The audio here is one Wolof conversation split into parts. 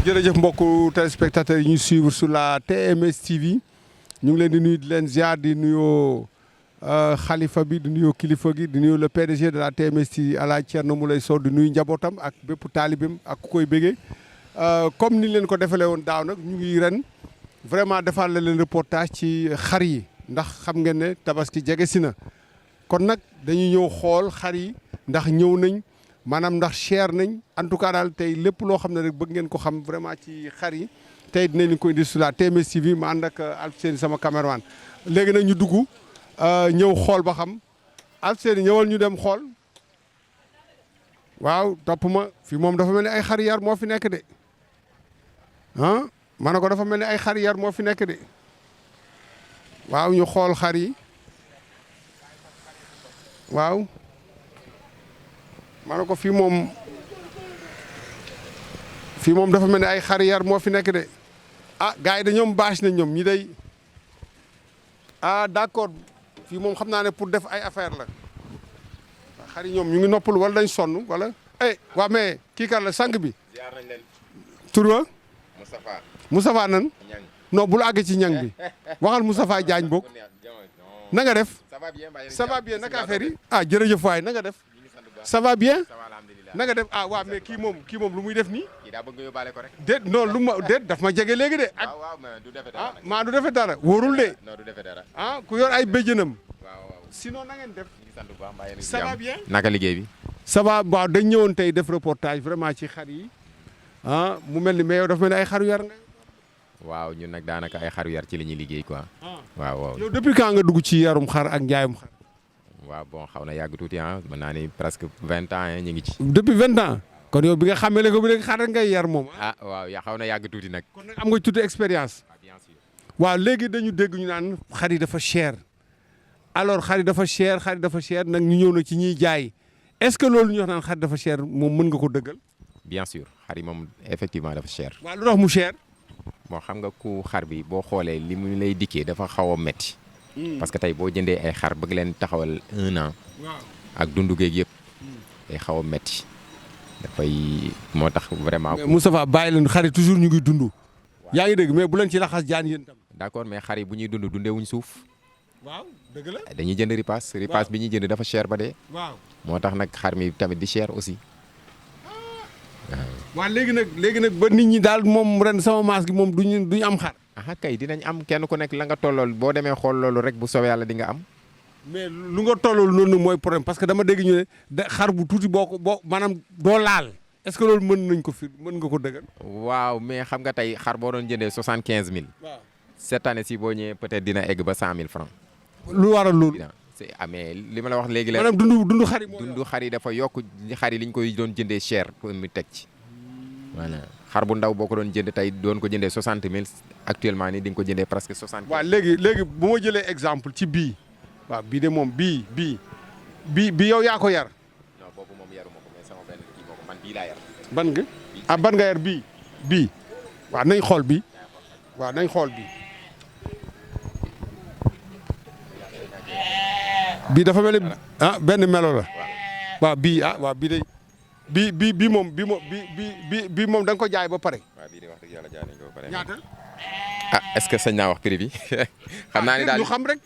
jërëjëf mbokku téléspectateurs yi ñu suivre sur la TMS TV ñu ngi leen di nuyu di leen ziar di nuyoo xalifa bi di nuyoo kilifa gi di nuyoo le PDG de la TMS TV Alaaji Thierno Moulay Sow di nuyu njabootam ak bépp taalibam ak ku koy bëggee comme ni leen ko defalee woon daaw nag ñu ngi ren vraiment defal la leen reportage ci xar yi ndax xam ngeen ne tabaski jege si na kon nag dañuy ñëw xool xar yi ndax ñëw nañ maanaam ndax cher nañ en tout cas daal tey lépp loo xam ne rek bëgg ngeen ko xam vraiment ci xar yi tey dinañ ko indi sur la TMS TV ma ànd ak Alfousseyni sama caméraman léegi nag ñu dugg ñëw xool ba xam Alfousseyni ñëwal ñu dem xool waaw topp ma fii moom dafa mel ni ay xar yar moo fi nekk de ah ma ne ko dafa mel ni ay xar yar moo fi nekk de waaw ñu xool xar yi waaw ma ne ko fii moom dafa mel ni ay xar yar moo fi nekk de ah gars yi de ñoom bâche nañ ñoom ñi day ah d'accord fii moom xam naa ne pour def ay affaire la xar yi ñoom ñu ngi noppalu wala dañ sonn wala waa mais kii kan la sang bi ziar nañ leen tur wa Moustapha nan non bul àgg ci ñang bi waxal Moustapha Diagne boog na nga def ça va bien naka affaire yi ah jërëjëf waay na nga def ça va bien na nga def ah waaw mais kii moom lu muy def nii kii daa bëgg nga yóbbaale ko rek déet non lu ma déet daf ma jege léegi de ak waaw mais du defe dara maa du defe dara wóorul de non du defe dara ah ku yor ay béjjënam waaw sinon na ngeen def ñu ngi sant bu baax mbaa yéen ça va bien naka liggéey bi ça va waaw dañ ñëwoon tey def reportage vraiment ci xar yi ah mu mel ni mais yow dafa mel ni ay xaru yar nga waaw ñun nag daanaka ay xaru yar ci la ñuy liggéey quoi waaw yow depuis quand nga dugg ci yarum xar ak njaayum xar waaw bon xaw na yàgg tuuti mën naa ni presque 20 ans ñu ngi ci depuis 20 ans kon yow bi nga xamee ko bi léegi xar ngay yar moom waaw yaa xaw na yàgg tuuti nag kon nag am nga tuuti expérience bien sûr waaw léegi dañu dégg ñu naan xar yi dafa cher alors xar yi dafa cher nag ñu ñëw na ci ñiy jaay est-ce que loolu ñu wax naan xar dafa cher moom mën nga ko dëggal bien sûr xar yi moom effectivement dafa cher waaw lu tax mu cher bon xam nga ku xar bi boo xoolee li mu lay dikkee dafa xaw a metti parce que tey boo jëndee ay xar bëgg leen taxawal 1 an ak dundu géeg yëpp day xaw a metti dafay moo tax vraiment. mais Moustapha bàyyi leen xar yi toujours ñu ngi dund. yaa ngi dégg mais bu leen ci raxas jaan yéen tam. d'accord mais xar yi bu ñuy dund dundee wuñ suuf. waaw dëgg la. dañuy jënd ripaas. ripaas bi ñuy jënd dafa cher ba dee. waaw moo tax nag xar mi tamit di cher aussi. waaw léegi nag ba nit ñi daal moom ren sama maas gi moom duñu am xar. ah kay dinañ am kenn ku nekk la nga tollool boo demee xool loolu rek bu soobee yàlla di nga am. mais lu nga tollool noonu mooy problème parce que dama dégg ñu ne xar bu tuuti boo maanaam doo laal est-ce que loolu mën nga ko dëggal. waaw mais xam nga tey xar boo doon jëndee 75000. waaw cette année si boo ñëwee peut-être dina egg ba 100000 francs. lu waral loolu. c'est amee li ma la wax léegi la. maanaam dundu xar yi dundu xar yi dafa yokk xar yi li ñu koy doon jëndee cher pour mu teg ci. voilà xar bu ndaw boo ko doon jënd tey doon ko jëndee 60000 actuellement nii di nga ko jëndee presque 60. waaw léegi bu ma jëlee exemple ci bii. waaw bii de moom bii yow yaa ko yar. non boobu moom yaruma ko mais sama benn kii moo ko man bii laa yar. ban nga yar bii waaw nañ xool bii waaw nañ xool bii dafa mel ni benn melo la waaw bii de bii moom da nga ko jaay ba pare. waaw bii de wax dëgg yàlla jaay nañ ko ba pare. ñaata. est-ce que sañ naa wax prix bi. xam naa ni daal ñu xam rek.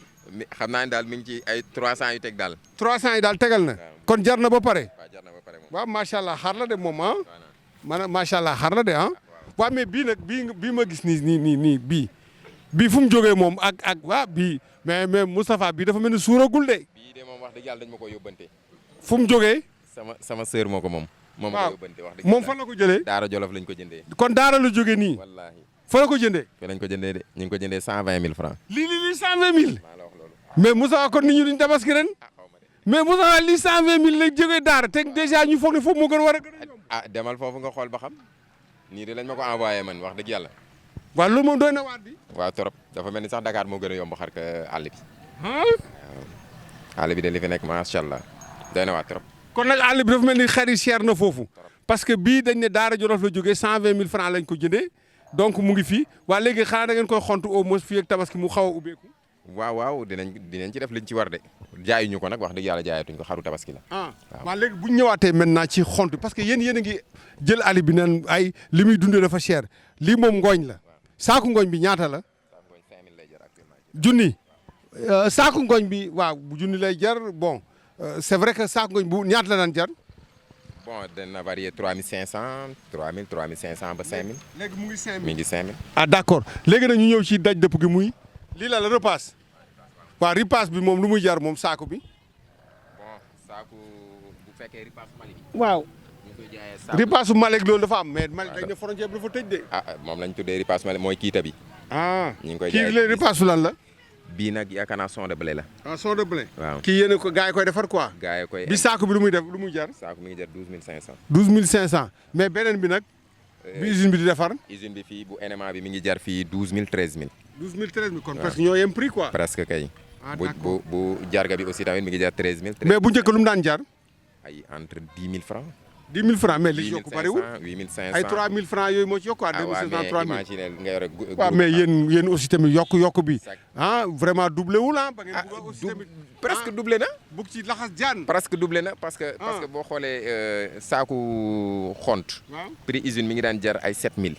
xam naa ni daal mi ngi ci ay 300 yu teg daal. 300 yi daal tegal na. kon jar na ba pare. waaw jar na ba pare moom. waaw macha allah xar la de moom maanaam macha allah xar la de waaw mais bii nag bii ma gis nii bii fu mu jógee moom ak waa bii mais Moustapha bii dafa mel ni suuragul de. bii de moom wax dëgg yàlla dañ ma ko yóbbante. fu mu jógee. sama sœur moo ko moom. moom ma ko yóbbante wax dëgg moom fan la ko jëlee. Daara Jolof lañ ko jëndee. kon Daara la jógee nii. wallaahi fa la ko jëndee. fa lañ ko jëndee de ñu ngi ko jëndee 120000 francs. lii 120000. maa la wax loolu. mais Moussa kon nit ñi duñ tabaski ren. mais Moussa lii 120000 lay jógee Daara teg déjà ñu foog ne foofu moo gën war a gën a yomb. demal foofu nga xool ba xam nii de lañ ma ko envoyé man wax dëgg yàlla. waaw loolu moom doy na waat bi. waaw trop dafa mel ni sax Dakar moo gën a yomb xar ka àll bi. waaw àll bi de li fi nekk macha allah doy na waat trop. kon nag àll bi dafa mel ni xar yi cher na foofu. parce que bii dañ ne Daara Jolof la jógee 120000 francs lañ ko jëndee donc mu ngi fii waa léegi xanaa da ngeen koy xontu au moins fii ak tabaski mu xaw a ubbeeku. waaw dinañ ci def liñ ci war de jaayuñu ko nag wax dëgg yàlla jaayatuñ ko xaru tabaski la. waaw léegi bu ñu ñëwaatee maintenant ci xont parce que yéen a ngi jël ali bi naan ay li muy dundee dafa cher lii moom ngooñ la saaku ngooñ bi ñaata la. junni saaku ngooñ bi waaw bu junni lay jar bon c'est vrai que saaku ngooñ bu ñaata la daan jar. bon dana varier 3500 3000 3500 ba 5000. léegi mu ngi 5000 mi ngi 5000. ah d'accord léegi nag ñu ñëw ci daj dëpp gi muy lii la repasse waaw repasse bi moom lu muy jar moom saako bi. bon saako bu fekkee repasse Mali bi. waaw ñu koy jaayee saako repasse Mali loolu dafa am mais Mali dañ ne frontière bi dafa tëj de. moom lañ tuddee repasse Mali mooy kiita bi. ñu ngi koy kii la repasse lan la. bii nag yaakaar naa son de blé la. son de blé. waaw kii yéen ko gars yi koy defar quoi. gars yi koy bi saako bi lu muy def lu muy jar. saako mi ngi jar 12500. 12500 mais beneen bi nag. bi usine bi di defar. usine bi fii bu NMA bi mi ngi jar fii 12000 13000. 12000 13000 kon presque ñoo yem prix quoi. presque kay. d'accord bu jarga bi aussi tamit mi ngi jar 13000. mais bu njëkk lu mu daan jar. ay entre 10 000 francs. 10 000 francs mais li ci yokku bariwul 8500 ay 3000 francs yooyu moo ci yokku quoi. 2500 3000 imaginer nga yore waaw mais yéen aussi tamit yokku bi vraiment doublé wul ba ngeen bëgg aussi tamit presque doublé na. bugg ci laxas jaan. presque doublé na parce que boo xoolee saaku xont. prix usine mi ngi daan jar ay 7000.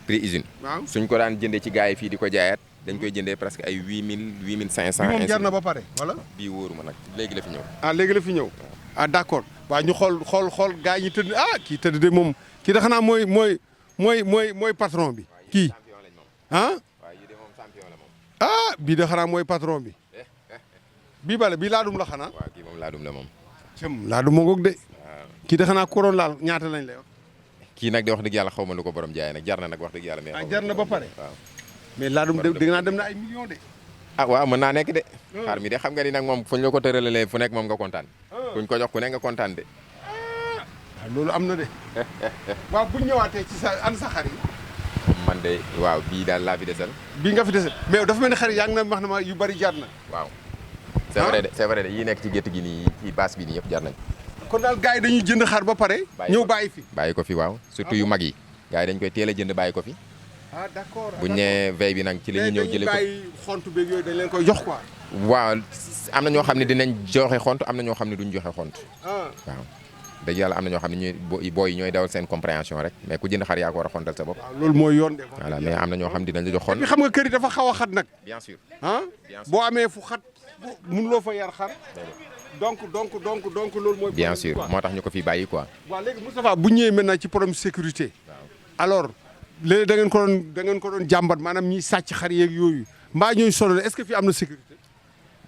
prix usine. waaw suñ ko daan jëndee ci gars yi fii di ko jaayaat dañ koy jëndee presque ay 8000 8500. bi moom jar na ba pare wala. bii wóoruma nag léegi la fi ñëw. léegi la fi ñëw. d'accord waaw ñu xool gars yi ñu tëdd kii tëdd de moom kii da xanaa mooy patron bi kii bii de xanaa mooy patron bi bii bale bii laadum la xanaa. waaw kii moom laadum la moom. laadum moo ngoog de. kii de xanaa ku waroon laal ñaata lañ lay wax. kii nag de wax dëgg yàlla xaw ma lu ko borom jaay nag jar na nag wax dëgg yàlla. mais jar na ba pare. waaw mais laadum dégg naa dem na ay millions de. waaw mën naa nekk de. xar mi de xam nga ni nag moom fuñ la ko tëralee fu nekk moom nga kontaan. kuñ ko jox ku ne nga kontaan de. loolu am na de. waaw bu ñu ñëwaatee ci sa xar yi. man de waaw bii daal laa fi desal. bii nga fi desal mais dafa mel ni xar yaa ngi na wax na ma yu bari jar na. waaw c'est vrai de yii nekk ci gétt gi nii ci baas bi nii yëpp jar nañ. kon daal gars yi dañuy jënd xar ba pare. ñëw bàyyi fi bàyyi ko fi waaw surtout yu mag yi. gars yi dañ koy teel a jënd bàyyi ko fi. d'accord buñ nee veille bi nag ci la ñuy ñëw jëlee ko mais dañuy bàyyi xont beeg yooyu dañ leen koy jox quoi. waaw am na ñoo xam ne dinañ joxe xont am na ñoo xam ne duñ joxe xont. waaw dëgg yàlla am na ñoo xam ne ñooy booy ñooy dawal seen compréhension rek mais ku jënd xar yaa ko war a xontal sa bopp. waaw loolu mooy yoon de. voilà mais am na ñoo xam ne dinañ la jox xont. xam nga kër yi dafa xaw a xat nag. bien sûr boo amee fu xat mënuloo fa yar xar. donc loolu mooy. bien sûr moo tax ñu ko fi bàyyi quoi. waaw léegi Moustapha bu ñëwee maintenant ci problème sécurité. alors léegi da ngeen ko doon jàmbat maanaam ñiy sàcc xar yeeg yooyu mbaa ñooy sonal est-ce que fi am na sécurité.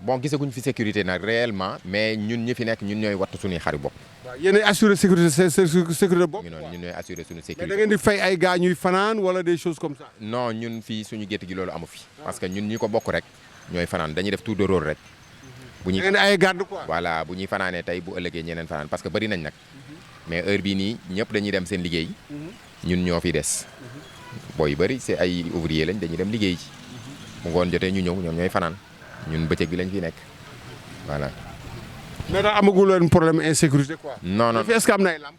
bon gisaguñ fi sécurité nag réellement mais ñun ñi fi nekk ñun ñooy wattu suñuy xari bopp. waaw yéen a assurer sécurité bopp. ñun ñooy assurer suñu sécurité. mais da ngeen di fay ay gars ñuy fanaan wala des choses comme ça. non ñun fii suñu gétt gi loolu amu fi. parce que ñun ñi ko bokk rek ñooy fanaan dañuy def tour de rôle rek. bu ñuy da ngeen di ay garde quoi. voilà bu ñuy fanaanee tey bu ëllëgee ñeneen fanaan parce que bari nañ nag. mais heure bii nii ñëpp dañuy dem seen liggéey. ñun ñoo fi des. booy yu bëri c'est ay ouvrier lañ dañuy dem liggéey ci. bu ngoon jotee ñu ñëw ñoom ñooy fanaan ñun bëccëg bi lañ fi nekk voilà. mais daal amagul leen problème insécurité quoi. non est-ce que am na ay lampe.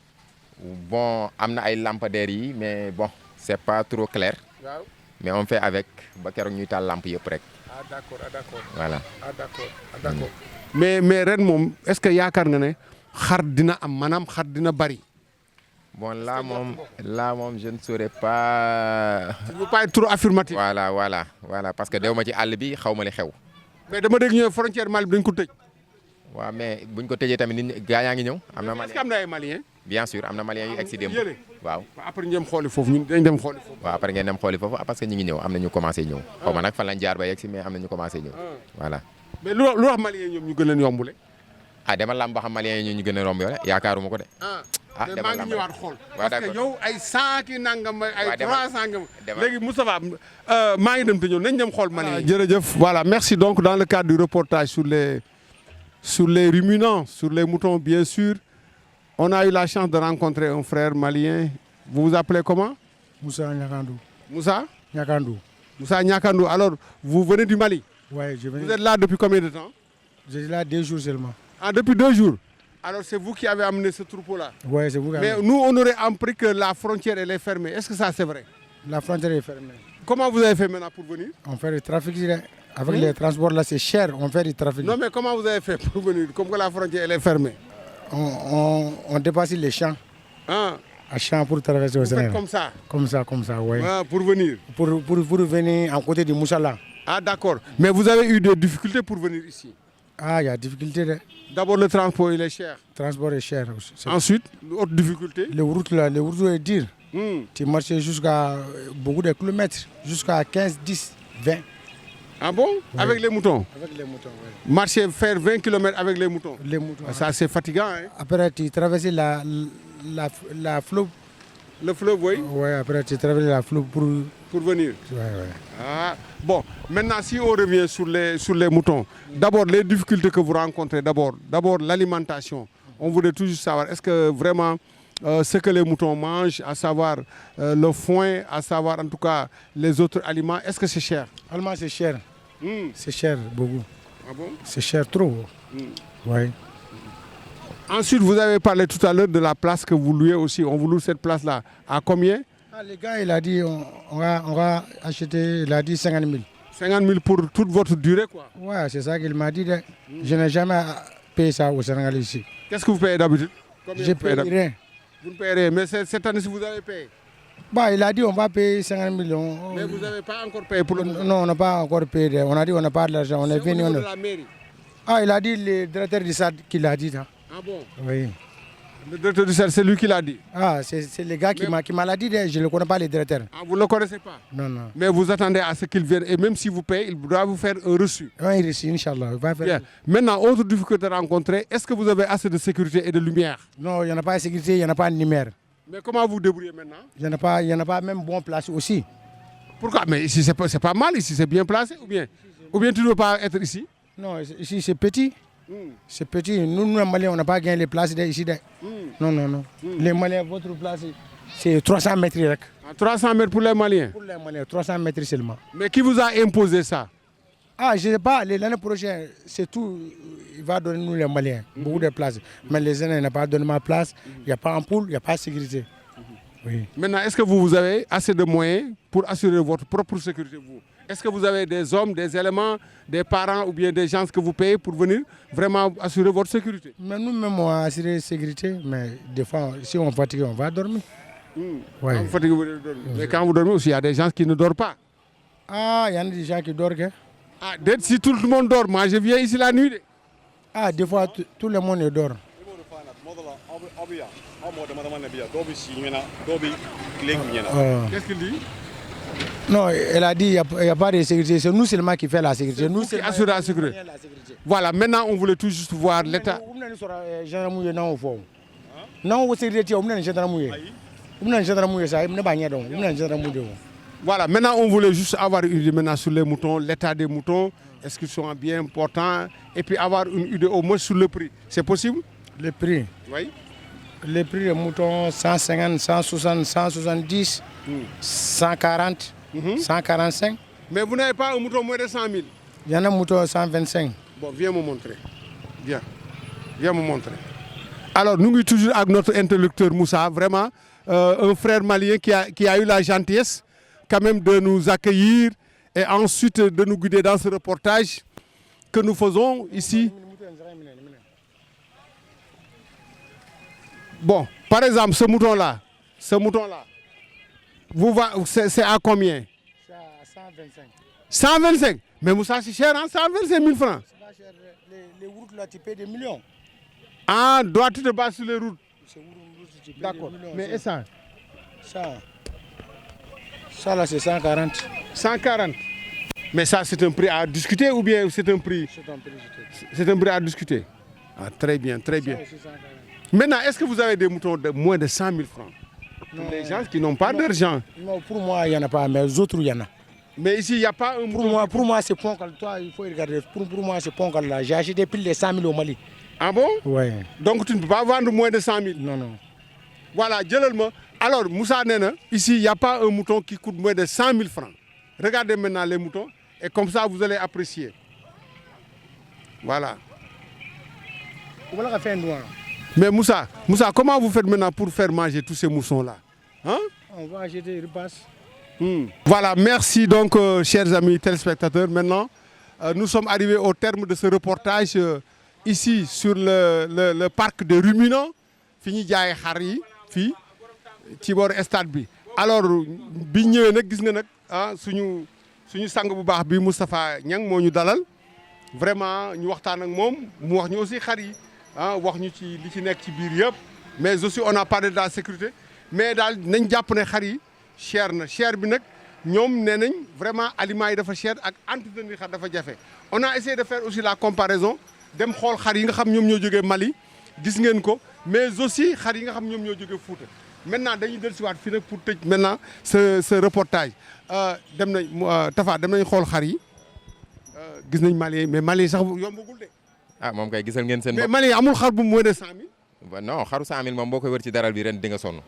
bon am na ay lampadaires yi mais bon c'est pas trop clair. waaw mais on fait avec ba keroog ñuy taal lampe yëpp rek. d'accord voilà. d'accord mais ren moom est-ce que yaakaar nga ne xar dina am maanaam xar dina bari. bon là moom je ne saurais pas. tu ne veux pas être trop affirmatif. voilà parce que dew ma ci àll bi xaw ma li xew. mais dama dégg ñu frontière Mali bi dañ ko tëj. waaw mais buñ ko tëjee tamit nit gaa yaa ngi ñëw. am na est-ce que am na ay Maliens. bien sûr am na Maliens yu egg si démb. waaw après ñu dem xooli foofu ñun dañ dem xooli foofu. waaw après ngeen dem xooli foofu parce que ñu ngi ñëw am na ñu commencé ñëw. xaw ma nag fan lañ jaar ba yegg si mais am na ñu commencé ñëw. voilà. mais lu wax Maliens ñoom ñu gën leen yombule. demal lam ba xam Maliens yi ñu gën a romb yoole yaakaaruma ko de. maa ngi ñëwaat xool. parce que yow ay 100 ki nangam ay 300 ngam. léegi Moustapha maa ngi dem te ñëw nañ dem xool Maliens. jërëjëf voilà merci donc dans le cadre du reportage sur les ruminants sur les moutons bien sûr on a eu la chance de rencontrer un frère malien. Vous vous appelez comment? Moussa Niakandou. Moussa Niakandou. Moussa Niakandou. Alors vous venez du Mali? Oui, je viens. Vous êtes là depuis combien de temps? Je suis là 2 jours seulement. Depuis 2 jours. Alors c'est vous qui avez amené ce troupeau-là? Oui, c'est vous qui avez amené. Mais nous, on aurait appris que la frontière, elle est fermée. Est-ce que ça, c'est vrai? La frontière est fermée. Comment vous avez fait maintenant pour venir? On fait le trafic Avec les transports là, c'est cher, on fait du trafic. Non, mais comment vous avez fait pour venir? Comme que la frontière elle est fermée. On dépasse les champs. Ah, À champ pour traverser au vous faites Sénégal. comme ça? Comme ça, oui. Ah, pour venir? Pour venir en côté de Moussala. Ah, d'accord. Mais vous avez eu des difficultés pour venir ici? Ah, il y a difficulté. Le D'abord, le transport, il est cher. transport est cher aussi. Ensuite, autre difficulté? Les routes là, les routes est dur. Hmm. Tu marches jusqu'à beaucoup de kilomètres, jusqu'à 15, 10, 20. Ah bon? Avec les moutons? Avec les moutons, oui. Marcher, faire 20 km avec les moutons? Les moutons. Ah, ça, c'est fatigant, hein? Après, tu traverses la fleuve. Le fleuve, oui, Ouais, après, tu traverses la fleuve pour. Ouais, pour venir. ouais. Ah, bon, maintenant, si on revient sur les moutons, d'abord, les difficultés que vous rencontrez, d'abord l'alimentation. On voudrait toujours savoir, est-ce que vraiment ce que les moutons mangent, à savoir le foin, à savoir en tout cas les autres aliments, est-ce que c'est cher? Allemand, c'est cher. Hmm. C'est cher, beaucoup. Ah bon? C'est cher trop. Oui. Ensuite, vous avez parlé tout à l'heure de la place que vous louez aussi. On vous loue cette place-là. À combien? Ah, le gars, il a dit, on va acheter, il a dit 50 000. 50 000 pour toute votre durée, quoi. Ouais, c'est ça qu'il m'a dit. Je n'ai jamais payé ça au Sénégal ici. Qu'est-ce que vous payez d'habitude? Combien Je vous payez paye rien. Vous ne payez rien, mais cette année-ci, vous avez payé. Bah, il a dit on va payer 50 millions. Mais vous n'avez pas encore payé pour le moment. Non, on n'a pas encore payé. On a dit on n'a pas de l'argent. On est C'est au venu. niveau de la mairie. Ah, il a dit le directeur du SAD qui l'a dit. Ça. Ah bon? Oui. Le directeur du service, c'est lui qui l'a dit. Ah, c'est le gars qui m'a l'a dit. Je ne le connais pas, le directeur. Ah, vous ne le connaissez pas? Non, non. Mais vous attendez à ce qu'il vienne. Et même si vous payez, il doit vous faire un reçu. Oui, il réussit, Inch'Allah. Il va faire. Bien. Maintenant, autre difficulté rencontrée, est-ce que vous avez assez de sécurité et de lumière? Non, il n'y en a pas de sécurité, il n'y en a pas de numéro. Mais comment vous débrouillez maintenant? Il n'y en a pas même bon place aussi. Pourquoi? Mais ici, c'est pas mal, ici, c'est bien placé ou bien tu ne veux pas être ici? Non, ici c'est petit. C'est petit. Nous, les Maliens, on n'a pas gagné les places ici. Non, non, non. Les Maliens, votre place, c'est 300 mètres. À 300 mètres pour les Maliens? Pour les Maliens, 300 mètres seulement. Mais qui vous a imposé ça? Ah, je ne sais pas, l'année prochaine, c'est tout. Il va donner nous les Maliens, beaucoup de places. Mais les années, il n'a pas donné ma place, il n'y a pas d'ampoule, il n'y a pas de sécurité. Oui. Maintenant, est-ce que vous avez assez de moyens pour assurer votre propre sécurité, vous? Est-ce que vous avez des hommes, des éléments, des parents ou bien des gens que vous payez pour venir vraiment assurer votre sécurité? Mais nous-mêmes, on a assuré la sécurité, mais des fois, si on est fatigué, on va dormir. Ouais. Quand vous fatiguez, vous dormez. Mais quand vous dormez aussi, il y a des gens qui ne dorment pas. Ah, il y en a des gens qui dorment. Ah, si tout le monde dort, moi je viens ici la nuit. Ah, des fois, tout le monde dort. Qu'est-ce qu'il dit? Non, elle a dit qu'il n'y a pas de sécurité. C'est nous seulement qui fait la sécurité. Nous qui assurons la sécurité. Voilà, maintenant on voulait tout juste voir l'état. Voilà, maintenant on voulait juste avoir une idée maintenant sur les moutons, l'état des moutons, est-ce qu'ils sont bien portants, et puis avoir une idée au moins sur le prix. C'est possible? Le prix? Oui. Le prix des moutons, 150, 160, 170, 140, 145. Mais vous n'avez pas un mouton moins de 100 000? Il y en a un mouton 125. Bon, viens me montrer. Viens. Viens me montrer. Alors, nous sommes toujours avec notre interlocuteur Moussa, vraiment un frère malien qui a eu la gentillesse quand même de nous accueillir et ensuite de nous guider dans ce reportage que nous faisons ici. Bon, par exemple, ce mouton-là, c'est à combien? C'est à 125. 125? Mais Moussa, c'est cher, hein? 125 000 francs. C'est pas cher. Les routes là, tu payes des millions. Ah, dois-tu te battre sur les routes? D'accord. Mais et ça? Ça là, c'est 140. 140. Mais ça, c'est un prix à discuter ou bien c'est un prix? C'est un prix à discuter. Ah, très bien, très bien. Maintenant, est-ce que vous avez des moutons de moins de 100 000 francs? Non. Les gens qui n'ont pas d'argent. Non, pour moi, il n'y en a pas, mais les autres, il y en a. Mais ici, il n'y a pas un mouton. Pour moi c'est Ponkal. Toi, il faut regarder. Pour moi, c'est Ponkal là. J'ai acheté plus de 100 000 au Mali. Ah bon? Oui. Donc tu ne peux pas vendre moins de 100 000? Non, non. Voilà, alors Moussa Nena, ici, il n'y a pas un mouton qui coûte moins de 100 000 francs. Regardez maintenant les moutons et comme ça, vous allez apprécier. Voilà. Voilà fait un doigt. Mais Moussa, comment vous faites maintenant pour faire manger tous ces moussons-là? Hein? On va acheter, il repasse. Voilà, merci donc, chers amis téléspectateurs. Maintenant, nous sommes arrivés au terme de ce reportage ici sur le parc des ruminants fi ñuy jaayee xar yi fii ci booru stade bi. alors bi ñëwee nag gis nga nag suñu sang bu baax bi Moustapha Niang moo ñu dalal vraiment ñu waxtaan ak moom mu wax ñu aussi xar yi wax ñu ci li ci nekk ci biir yëpp mais aussi on a parlé de la sécurité mais daal nañ jàpp ne xar yi cher na cher bi nag ñoom nee nañ vraiment aliments yi dafa cher ak entretenir xar dafa jafe. on a essayé de faire aussi la comparaison dem xool xar yi nga xam ñoom ñoo jógee Mali gis ngeen ko mais aussi xar yi nga xam ñoom ñoo jógee Fouta. maintenant dañuy dellusiwaat fii nag pour tëj maintenant ce reportage dem nañ Tafa dem nañ xool xar yi gis nañ Mali mais Mali sax yombagul de. moom kay gisal ngeen seen bopp. mais Mali amul xar bu moins de 100 000. non xaru 100 000 moom boo koy wër ci daral bi ren di nga sonn.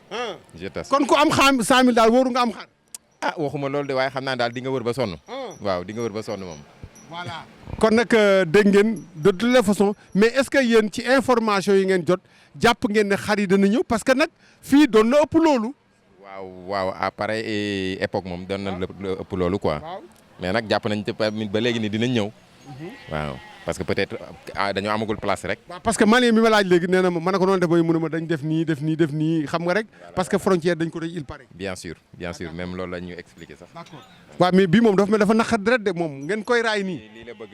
je t'assure kon ku am 100 000 daal wóoru nga am xar. waxuma loolu de waaye xam naa daal di nga wër ba sonn. waaw di nga wër ba sonn moom. voilà kon nag dégg ngeen de toutes les façons mais est-ce que yéen ci information yi ngeen jot jàpp ngeen ne xar yi dana ñëw parce que nag fii doon na ëpp loolu. waaw à pareille époque moom doon na la ëpp loolu quoi. mais nag jàpp nañ ba léegi ni dinañ ñëw. waaw parce que peut-être dañoo amagul place rek. waaw parce que Malien mi ma laaj léegi nee na ma ne ko noonu def ba mu ne ma dañ def nii xam nga rek. parce que frontière dañ ko tëj il paraît. bien sûr même loolu la ñu expliqué sax. d'accord waaw mais bii moom dafa naqar deret de moom ngeen koy raay nii. lii la bëgg.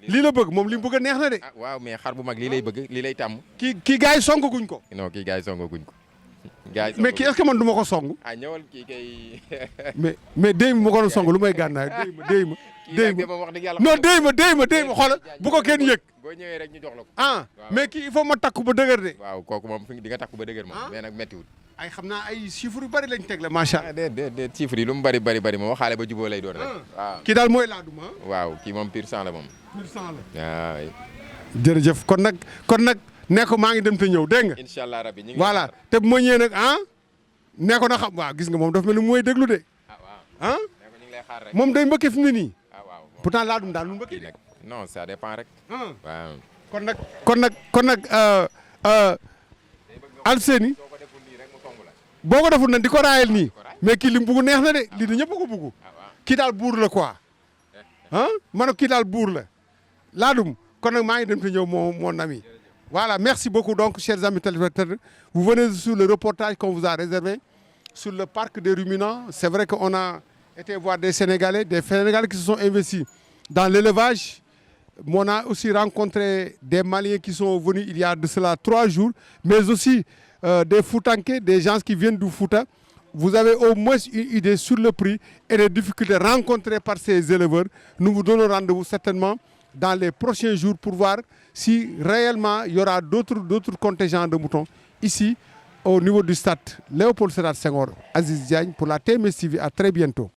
lii la bëgg moom li mu bëgg a neex na de. waaw mais xar bu mag lii lay bëgg lii lay tàmm. kii gars yi songaguñ ko. non kii gars yi songaguñ ko. mais kii est-ce que man du ma ko song. ñëwal kii kay. mais déy ma ko doon song lu may gànnaay déy ma. non déy ma xoolal bu ko kenn yëg. boo ñëwee rek ñu jox la ko. mais kii il faut ma takku ba dëgër de. waaw kooku moom di nga takku ba dëgër moom. mais nag méttiwul. ay xam naa ay chiffres yu bari lañ teg la macha allah. déedéet chiffres yi lu mu bari moom waxaale ba juboo lay doon rek. waaw kii daal mooy laadum waaw kii moom pur sang la moom. pur sang la waaw. jërëjëf kon nag nee ko maa ngi dem te ñëw dégg nga. incha allah rabbi ñu ngi voilà te bu ma ñëwee nag nee ko na xam waaw gis nga moom dafa mel ni mooy déglu de. moom day mbëkkee fi mu ne nii. pourtant laadum daal lu mbëkkee de. non ça dépend rek. waaw. kon nag Alseyni boo ko deful nag di ko raayal nii mais kii li mu bugg neex na de lii de ñëpp ko bugg kii daal buur la quoi ma ne kii daal buur la laadum kon nag maa ngi dem te ñëw mon ami. Voilà, merci beaucoup donc chers amis téléspectateurs. Vous venez sur le reportage qu'on vous a réservé sur le parc des ruminants. C'est vrai qu'on a été voir des Sénégalais qui se sont investis dans l'élevage. Mais on a aussi rencontré des Maliens qui sont venus il y a de cela 3 jours, mais aussi des Foutanké, des gens qui viennent du Fouta. Vous avez au moins une idée sur le prix et les difficultés rencontrées par ces éleveurs. Nous vous donnons rendez-vous certainement dans les prochains jours pour voir si réellement il y aura d'autres contingents de moutons ici au niveau du stade Léopold Sédar Senghor. Aziz Diagne pour la TMS TV. À très bientôt.